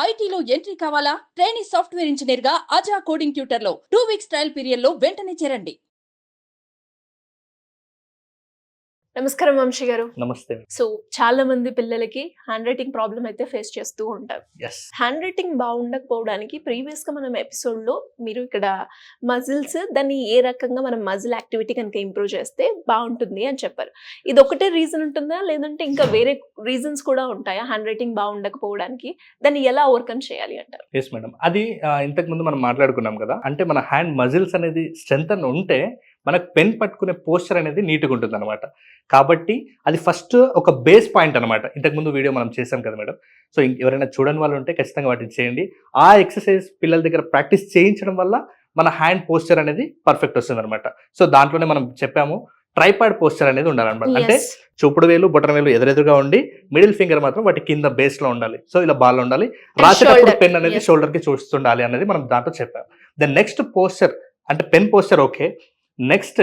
ఐటీలో ఎంట్రీ కావాలా? Trainee software engineer గా అజా కోడింగ్ ట్యూటర్ లో 2 వీక్స్ ట్రయల్ పీరియడ్ లో వెంటనే చేరండి. నమస్కారం వంశీ గారు. నమస్తే. సో చాలా మంది పిల్లలకి హ్యాండ్ రైటింగ్ ప్రాబ్లం అయితే ఫేస్ చేస్తూ ఉంటారు. హ్యాండ్ రైటింగ్ బాగుండకపోవడానికి ప్రీవియస్ గా మనం ఎపిసోడ్ లో మీరు ఇక్కడ మజిల్స్ దాన్ని ఏ రకంగా మనం మజిల్ యాక్టివిటీ కనుక ఇంప్రూవ్ చేస్తే బాగుంటుంది అని చెప్పారు. ఇది ఒకటే రీజన్ ఉంటుందా లేదంటే ఇంకా వేరే రీజన్స్ కూడా ఉంటాయా హ్యాండ్ రైటింగ్ బాగుండకపోవడానికి? దాన్ని ఎలా ఓవర్కమ్ చేయాలి అంటారు? ఎస్ మేడం, అది ఇంతకు ముందు మనం మాట్లాడుకున్నాం కదా, అంటే మన హ్యాండ్ మజిల్స్ అనేది స్ట్రెంత్ ఉంటే మనకు పెన్ పట్టుకునే పోస్చర్ అనేది నీట్గా ఉంటుంది అనమాట. కాబట్టి అది ఫస్ట్ ఒక బేస్ పాయింట్ అనమాట. ఇంతకుముందు వీడియో మనం చేసాం కదా మేడం. సో ఎవరైనా చూడని వాళ్ళు ఉంటే ఖచ్చితంగా వాటిని చేయండి. ఆ ఎక్సర్సైజ్ పిల్లల దగ్గర ప్రాక్టీస్ చేయించడం వల్ల మన హ్యాండ్ పోస్చర్ అనేది పర్ఫెక్ట్ వస్తుంది అనమాట. సో దాంట్లోనే మనం చెప్పాము ట్రైపాడ్ పోస్చర్ అనేది ఉండాలన్నమాట. అంటే చూపుడు వేలు బొటన వేలు ఎదురెదురుగా ఉండి మిడిల్ ఫింగర్ మాత్రం వాటి కింద బేస్ లో ఉండాలి. సో ఇలా బాల్ ఉండాలి. రాసేటప్పుడు పెన్ అనేది షోల్డర్ కి చూస్తుండాలి అనేది మనం దాంట్లో చెప్పాం. దెన్ నెక్స్ట్ పోస్చర్ అంటే పెన్ పోస్చర్ ఓకే. నెక్స్ట్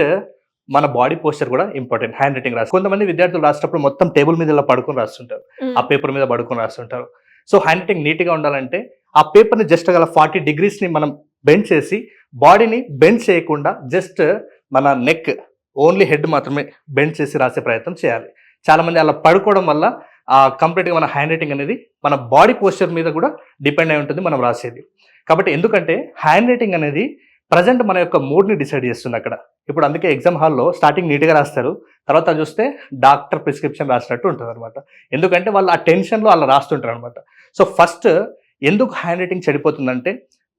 మన బాడీ పోస్చర్ కూడా ఇంపార్టెంట్. హ్యాండ్ రైటింగ్ రాసి కొంతమంది విద్యార్థులు రాసేటప్పుడు మొత్తం టేబుల్ మీద ఇలా పడుకొని రాస్తుంటారు, ఆ పేపర్ మీద పడుకొని రాస్తుంటారు. సో హ్యాండ్ రైటింగ్ నీట్ గా ఉండాలంటే ఆ పేపర్ ని జస్ట్ గల 40 degrees ని మనం బెండ్ చేసి బాడీని బెండ్ చేయకుండా జస్ట్ మన నెక్ ఓన్లీ హెడ్ మాత్రమే బెండ్ చేసి రాసే ప్రయత్నం చేయాలి. చాలా మంది అలా పడుకోవడం వల్ల కంప్లీట్ గా మన హ్యాండ్ రైటింగ్ అనేది మన బాడీ పోస్చర్ మీద కూడా డిపెండ్ అయి ఉంటుంది మనం రాసేది. కాబట్టి ఎందుకంటే హ్యాండ్ రైటింగ్ అనేది ప్రజెంట్ మన యొక్క మూడ్ని డిసైడ్ చేస్తుంది అక్కడ. ఇప్పుడు అందుకే ఎగ్జామ్ హాల్లో స్టార్టింగ్ నీట్గా రాస్తారు, తర్వాత చూస్తే డాక్టర్ ప్రిస్క్రిప్షన్ రాసినట్టు ఉంటుంది అనమాట. ఎందుకంటే వాళ్ళు ఆ టెన్షన్లో అలా రాస్తుంటారు అనమాట. సో ఫస్ట్ ఎందుకు హ్యాండ్ రైటింగ్ చెడిపోతుందంటే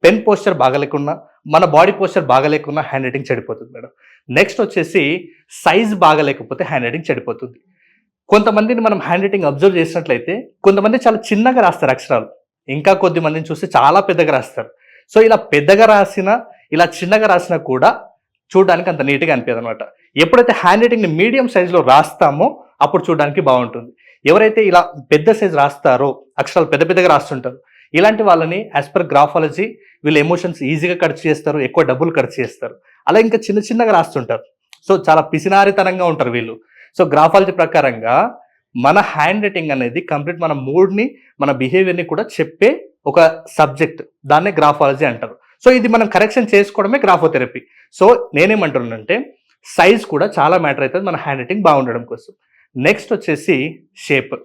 పెన్ పోస్చర్ బాగలేకున్నా మన బాడీ పోస్చర్ బాగలేకున్నా హ్యాండ్ రైటింగ్ చెడిపోతుంది మేడం. నెక్స్ట్ వచ్చేసి సైజ్ బాగలేకపోతే హ్యాండ్ రైటింగ్ చెడిపోతుంది. కొంతమందిని మనం హ్యాండ్ రైటింగ్ అబ్జర్వ్ చేసినట్లయితే కొంతమంది చాలా చిన్నగా రాస్తారు అక్షరాలు, ఇంకా కొద్ది మందిని చూస్తే చాలా పెద్దగా రాస్తారు. సో ఇలా పెద్దగా రాసిన ఇలా చిన్నగా రాసినా కూడా చూడడానికి అంత నీట్గా అనిపించదు అనమాట. ఎప్పుడైతే హ్యాండ్ రైటింగ్ని మీడియం సైజులో రాస్తామో అప్పుడు చూడడానికి బాగుంటుంది. ఎవరైతే ఇలా పెద్ద సైజ్ రాస్తారో అక్షరాలు పెద్ద పెద్దగా రాస్తుంటారు, ఇలాంటి వాళ్ళని యాజ్ పర్ గ్రాఫాలజీ వీళ్ళు ఎమోషన్స్ ఈజీగా ఖర్చు చేస్తారు, ఎక్కువ డబ్బులు ఖర్చు చేస్తారు. అలా ఇంకా చిన్న చిన్నగా రాస్తుంటారు. సో చాలా పిసినారితనంగా ఉంటారు వీళ్ళు. సో గ్రాఫాలజీ ప్రకారంగా మన హ్యాండ్ రైటింగ్ అనేది కంప్లీట్ మన మూడ్ని మన బిహేవియర్ని కూడా చెప్పే ఒక సబ్జెక్ట్, దాన్నే గ్రాఫాలజీ అంటారు. సో ఇది మనం కరెక్షన్ చేసుకోవడమే గ్రాఫోథెరపీ. సో నేనేమంటున్నానంటే సైజ్ కూడా చాలా మ్యాటర్ అవుతుంది మన హ్యాండ్ రైటింగ్ బాగుండడం కోసం. నెక్స్ట్ వచ్చేసి షేప్.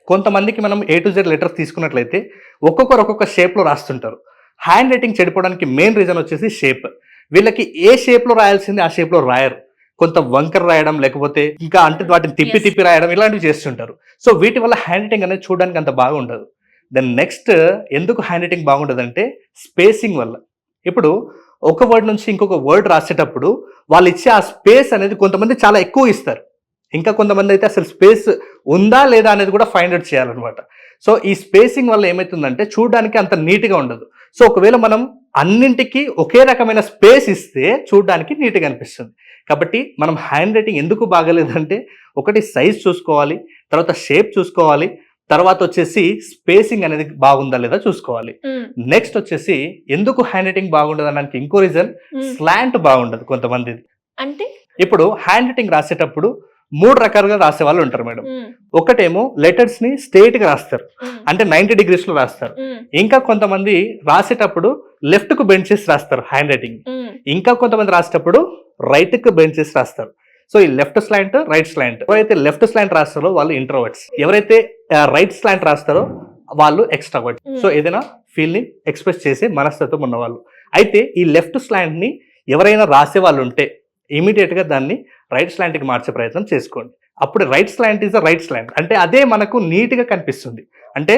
కొంతమందికి మనం A to Z లెటర్స్ తీసుకున్నట్లయితే ఒక్కొక్కరు ఒక్కొక్క షేప్లో రాస్తుంటారు. హ్యాండ్ రైటింగ్ చెడిపోవడానికి మెయిన్ రీజన్ వచ్చేసి షేప్. వీళ్ళకి ఏ షేప్లో రాయాల్సింది ఆ షేప్లో రాయరు. కొంత వంకర రాయడం, లేకపోతే ఇంకా అంటే వాటిని తిప్పి తిప్పి రాయడం ఇలాంటివి చేస్తుంటారు. సో వీటి వల్ల హ్యాండ్ రైటింగ్ అనేది చూడడానికి అంత బాగుండదు. దెన్ నెక్స్ట్ ఎందుకు హ్యాండ్ రైటింగ్ బాగుండదంటే స్పేసింగ్ వల్ల. ఇప్పుడు ఒక వర్డ్ నుంచి ఇంకొక వర్డ్ రాసేటప్పుడు వాళ్ళు ఇచ్చే ఆ స్పేస్ అనేది కొంతమంది చాలా ఎక్కువ ఇస్తారు, ఇంకా కొంతమంది అయితే అసలు స్పేస్ ఉందా లేదా అనేది కూడా ఫైండ్ అవుట్ చేయాలన్నమాట. సో ఈ స్పేసింగ్ వల్ల ఏమవుతుందంటే చూడడానికి అంత నీట్గా ఉండదు. సో ఒకవేళ మనం అన్నింటికి ఒకే రకమైన స్పేస్ ఇస్తే చూడడానికి నీట్గా అనిపిస్తుంది. కాబట్టి మనం హ్యాండ్ రైటింగ్ ఎందుకు బాగలేదంటే ఒకటి సైజ్ చూసుకోవాలి, తర్వాత షేప్ చూసుకోవాలి, తర్వాత వచ్చేసి స్పేసింగ్ అనేది బాగుందా లేదా చూసుకోవాలి. నెక్స్ట్ వచ్చేసి ఎందుకు హ్యాండ్ రైటింగ్ బాగుండదు అనడానికి ఇంకో రీజన్ స్లాంట్ బాగుండదు కొంతమంది. అంటే ఇప్పుడు హ్యాండ్ రైటింగ్ రాసేటప్పుడు 3 రకాలుగా రాసే వాళ్ళు ఉంటారు మేడం. ఒకటేమో లెటర్స్ ని స్ట్రైట్ గా రాస్తారు, అంటే 90 degrees లో రాస్తారు. ఇంకా కొంతమంది రాసేటప్పుడు లెఫ్ట్ కు బెండ్ చేసి రాస్తారు హ్యాండ్ రైటింగ్. ఇంకా కొంతమంది రాసేటప్పుడు రైట్ కు బెండ్ చేసి రాస్తారు. సో ఈ లెఫ్ట్ స్లాంట్, రైట్ స్లాంట్. ఎవరైతే లెఫ్ట్ స్లాంట్ రాస్తారో వాళ్ళు ఇంట్రోవర్ట్స్, ఎవరైతే రైట్ స్లాంట్ రాస్తారో వాళ్ళు ఎక్స్ట్రావర్ట్. సో ఏదైనా ఫీల్ ని ఎక్స్ప్రెస్ చేసే మనస్తత్వం ఉన్న వాళ్ళు. అయితే ఈ లెఫ్ట్ స్లాంట్ ని ఎవరైనా రాసే వాళ్ళు ఉంటే ఇమీడియట్ గా దాన్ని రైట్ స్లాంట్ కి మార్చే ప్రయత్నం చేసుకోండి. అప్పుడు right slant is right slant, అంటే అదే మనకు నీట్ గా కనిపిస్తుంది, అంటే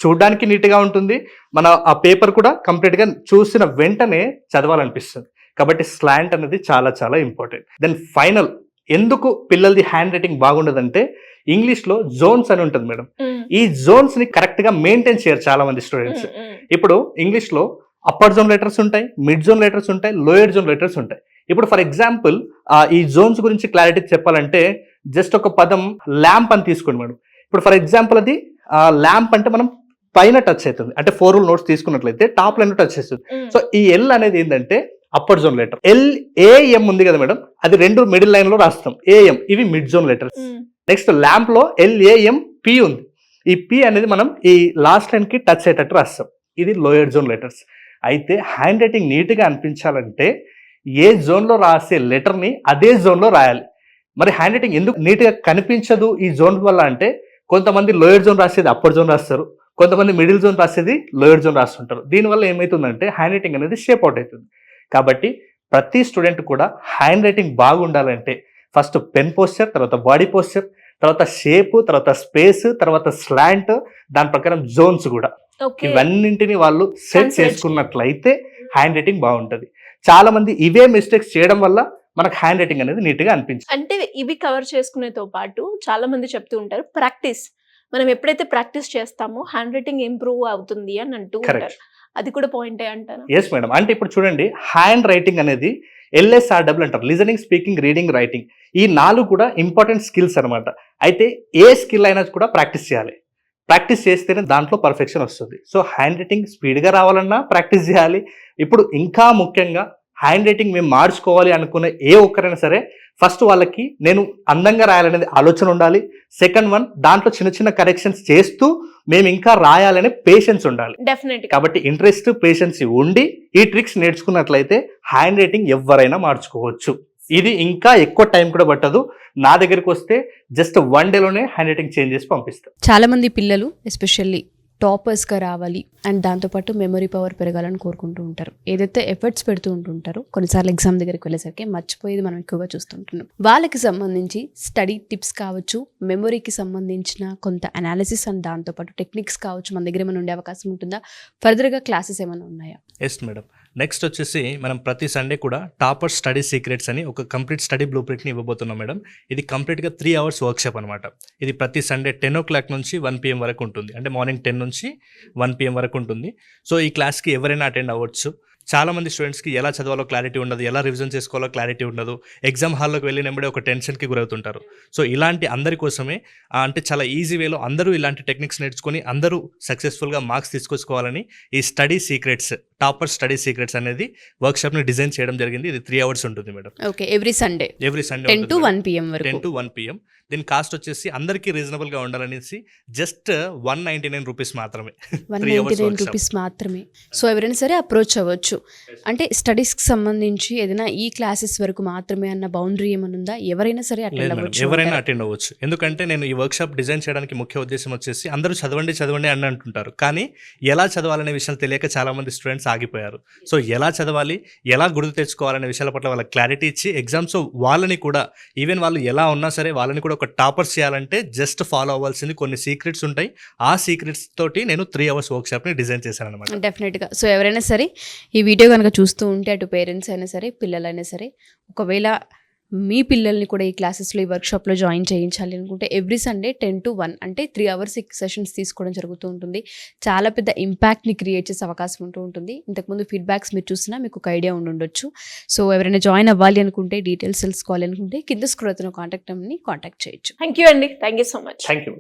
చూడడానికి నీట్ గా ఉంటుంది, మన ఆ పేపర్ కూడా కంప్లీట్ గా చూసిన వెంటనే చదవాలనిపిస్తుంది. కాబట్టి స్లాంట్ అనేది చాలా చాలా ఇంపార్టెంట్. దెన్ ఫైనల్ ఎందుకు పిల్లలది హ్యాండ్ రైటింగ్ బాగుండదంటే ఇంగ్లీష్ లో జోన్స్ అని ఉంటుంది మేడం. ఈ జోన్స్ ని కరెక్ట్ గా మెయింటైన్ చేయరు చాలా మంది స్టూడెంట్స్. ఇప్పుడు ఇంగ్లీష్ లో అప్పర్ జోన్ లెటర్స్ ఉంటాయి, మిడ్ జోన్ లెటర్స్ ఉంటాయి, లోయర్ జోన్ లెటర్స్ ఉంటాయి. ఇప్పుడు ఫర్ ఎగ్జాంపుల్ ఈ జోన్స్ గురించి క్లారిటీ చెప్పాలంటే జస్ట్ ఒక పదం ల్యాంప్ అని తీసుకోండి మేడం. ఇప్పుడు ఫర్ ఎగ్జాంపుల్ అది ల్యాంప్ అంటే మనం పైన టచ్ అవుతుంది, అంటే 4 రూల్ నోట్స్ తీసుకున్నట్లయితే టాప్ లైన్ టచ్ చేస్తుంది. సో ఈ ఎల్ అనేది ఏంటంటే అప్పర్ జోన్ లెటర్. LAM ఉంది కదా మేడం, అది 2 మిడిల్ లైన్ లో రాస్తాం. AM ఇవి mid zone letters. Next lamp లో LAMP ఉంది, ఈ పి అనేది మనం ఈ లాస్ట్ లైన్కి టచ్ అయ్యేటట్టు రాస్తాం. ఇది లోయర్ జోన్ లెటర్స్. అయితే హ్యాండ్ రైటింగ్ నీట్గా అనిపించాలంటే ఏ జోన్లో రాసే లెటర్ని అదే జోన్లో రాయాలి. మరి హ్యాండ్ రైటింగ్ ఎందుకు నీట్గా కనిపించదు ఈ జోన్ వల్ల అంటే, కొంతమంది లోయర్ జోన్ రాసేది అప్పర్ జోన్ రాస్తారు, కొంతమంది మిడిల్ జోన్ రాసేది లోయర్ జోన్ రాస్తుంటారు. దీనివల్ల ఏమవుతుందంటే హ్యాండ్ రైటింగ్ అనేది షేప్ అవుట్ అవుతుంది. కాబట్టి ప్రతి స్టూడెంట్ కూడా హ్యాండ్ రైటింగ్ బాగుండాలంటే ఫస్ట్ పెన్ పోస్చర్, తర్వాత బాడీ పోస్చర్, తర్వాత షేప్, తర్వాత స్పేస్, తర్వాత స్లాంట్, దాని ప్రకారం జోన్స్ కూడా ఇవన్నింటిని వాళ్ళు సెట్ చేసుకున్నట్లయితే హ్యాండ్ రైటింగ్ బాగుంటుంది. చాలా మంది ఇవే మిస్టేక్స్ చేయడం వల్ల మనకు హ్యాండ్ రైటింగ్ అనేది నీట్గా అనిపించింది. అంటే ఇవి కవర్ చేసుకునేతో పాటు చాలా మంది చెప్తూ ఉంటారు ప్రాక్టీస్, మనం ఎప్పుడైతే ప్రాక్టీస్ చేస్తామో హ్యాండ్ రైటింగ్ ఇంప్రూవ్ అవుతుంది అని అంటూ ఉంటారు. అది కూడా పాయింటే అంటారా? Yes madam. అంటే ఇప్పుడు చూడండి, హ్యాండ్ రైటింగ్ అనేది LSRW అంటారు, లిజనింగ్, స్పీకింగ్, రీడింగ్, రైటింగ్. ఈ 4 కూడా ఇంపార్టెంట్ స్కిల్స్ అనమాట. అయితే ఏ స్కిల్ అయినా కూడా ప్రాక్టీస్ చేయాలి. ప్రాక్టీస్ చేస్తేనే దాంట్లో పర్ఫెక్షన్ వస్తుంది. సో హ్యాండ్ రైటింగ్ స్పీడ్గా రావాలన్నా ప్రాక్టీస్ చేయాలి. ఇప్పుడు ఇంకా ముఖ్యంగా హ్యాండ్ రైటింగ్ మేము మార్చుకోవాలి అనుకునే ఏ ఒక్కరైనా సరే ఫస్ట్ వాళ్ళకి నేను అందంగా రాయాలనేది ఆలోచన ఉండాలి. సెకండ్ వన్, దాంట్లో చిన్న చిన్న కరెక్షన్స్ చేస్తూ మేము ఇంకా రాయాలనే పేషెన్స్ ఉండాలి. డెఫినెట్లీ. కాబట్టి ఇంట్రెస్ట్, పేషెన్స్ ఉండి ఈ ట్రిక్స్ నేర్చుకున్నట్లయితే హ్యాండ్ రైటింగ్ ఎవరైనా మార్చుకోవచ్చు. ఇది ఇంకా ఎక్కువ టైం కూడా పట్టదు. నా దగ్గరికి వస్తే జస్ట్ 1 డేలోనే హ్యాండ్ రైటింగ్ చేంజ్ చేసి పంపిస్తాను. చాలా మంది పిల్లలు ఎస్పెషల్లీ టాపర్స్గా రావాలి అండ్ దాంతోపాటు మెమరీ పవర్ పెరగాలని కోరుకుంటూ ఉంటారు. ఏదైతే ఎఫర్ట్స్ పెడుతూ ఉంటుంటారో కొన్నిసార్లు ఎగ్జామ్ దగ్గరికి వెళ్ళేసరికి మర్చిపోయేది మనం ఎక్కువగా చూస్తుంటున్నాం. వాళ్ళకి సంబంధించి స్టడీ టిప్స్ కావచ్చు, మెమొరీకి సంబంధించిన కొంత అనాలిసిస్ అండ్ దాంతోపాటు టెక్నిక్స్ కావచ్చు మన దగ్గర ఏమైనా ఉండే అవకాశం ఉంటుందా? ఫర్దర్గా క్లాసెస్ ఏమైనా ఉన్నాయా? Yes madam. నెక్స్ట్ వచ్చేసి మనం ప్రతి సండే కూడా టాపర్ స్టడీ సీక్రెట్స్ అని ఒక కంప్లీట్ స్టడీ బ్లూ ప్రింట్ని ఇవ్వబోతున్నాం మేడం. ఇది కంప్లీట్గా 3 hours వర్క్షాప్ అనమాట. ఇది ప్రతి సండే 10 o'clock నుంచి 1 PM వరకు ఉంటుంది. అంటే మార్నింగ్ 10 నుంచి 1 PM వరకు ఉంటుంది. సో ఈ క్లాస్కి ఎవరైనా అటెండ్ అవ్వచ్చు. చాలా మంది స్టూడెంట్స్కి ఎలా చదవాలో క్లారిటీ ఉండదు, ఎలా రివిజన్ చేసుకోవాలో క్లారిటీ ఉండదు, ఎగ్జామ్ హాల్లోకి వెళ్ళినప్పుడే ఒక టెన్షన్కి గురవుతుంటారు. సో ఇలాంటి అందరి కోసమే అంటే చాలా ఈజీ వేలో అందరూ ఇలాంటి టెక్నిక్స్ నేర్చుకొని అందరూ సక్సెస్ఫుల్గా మార్క్స్ తీసుకొచ్చుకోవాలని ఈ study secrets, topper study secrets అనేది వర్క్షాప్ని డిజైన్ చేయడం జరిగింది. ఇది 3 hours ఉంటుంది madam. Okay, every Sunday 10 to 1 PM వరకు. 10 to 1 PM. దీని కాస్ట్ వచ్చేసి అందరికీ రీజనబుల్గా ఉండాలనేసి జస్ట్ 199 రూపీస్ మాత్రమే. 199 రూపీస్ మాత్రమే. సో ఎవరైనా సరే అప్రోచ్ అవ్వచ్చు. అంటే స్టడీస్కి సంబంధించి ఏదైనా ఈ క్లాసెస్ వరకు మాత్రమే అన్న బౌండరీ ఏమైనా ఉందా? ఎవరైనా సరే అటెండ్ అవ్వచ్చు. ఎవరైనా అటెండ్ అవ్వచ్చు. ఎందుకంటే నేను ఈ వర్క్షాప్ డిజైన్ చేయడానికి ముఖ్య ఉద్దేశం వచ్చేసి అందరూ చదవండి అని అంటుంటారు, కానీ ఎలా చదవాలనే విషయాలు తెలియక చాలా మంది స్టూడెంట్స్ ఆగిపోయారు. సో ఎలా చదవాలి, ఎలా గుర్తు తెచ్చుకోవాలనే విషయాల పట్ల వాళ్ళకి క్లారిటీ ఇచ్చి ఎగ్జామ్స్ వాళ్ళని కూడా ఈవెన్ వాళ్ళు ఎలా ఉన్నా సరే వాళ్ళని కూడా ఒక టాపర్స్ చేయాలంటే జస్ట్ ఫాలో అవ్వాల్సింది కొన్ని సీక్రెట్స్ ఉంటాయి. ఆ సీక్రెట్స్ తోటి నేను 3 hours వర్క్షాప్ని డిజైన్ చేశాను అనమాట. డెఫినెట్గా. సో ఎవరైనా సరే ఈ వీడియో కనుక చూస్తూ ఉంటే అటు పేరెంట్స్ అయినా సరే పిల్లలైనా సరే ఒకవేళ మీ పిల్లల్ని కూడా ఈ క్లాసెస్లో ఈ వర్క్షాప్లో జాయిన్ చేయించాలి అనుకుంటే ఎవ్రీ సండే 10 to 1 అంటే 3 hours సెషన్స్ తీసుకోవడం జరుగుతూ ఉంటుంది. చాలా పెద్ద ఇంపాక్ట్ని క్రియేట్ చేసే అవకాశం ఉంటూ ఉంటుంది. ఇంతకుముందు ఫీడ్బ్యాక్స్ మీరు చూసినా మీకు ఒక ఐడియా ఉండొచ్చు. సో ఎవరైనా జాయిన్ అవ్వాలి అనుకుంటే, డీటెయిల్స్ తెలుసుకోవాలి అనుకుంటే కింద స్క్రోల్ అవుతున్న కాంటాక్ట్ నెంబర్ని కాంటాక్ట్ చేయొచ్చు. థ్యాంక్ యూ అండి. Thank you so much. Thank you.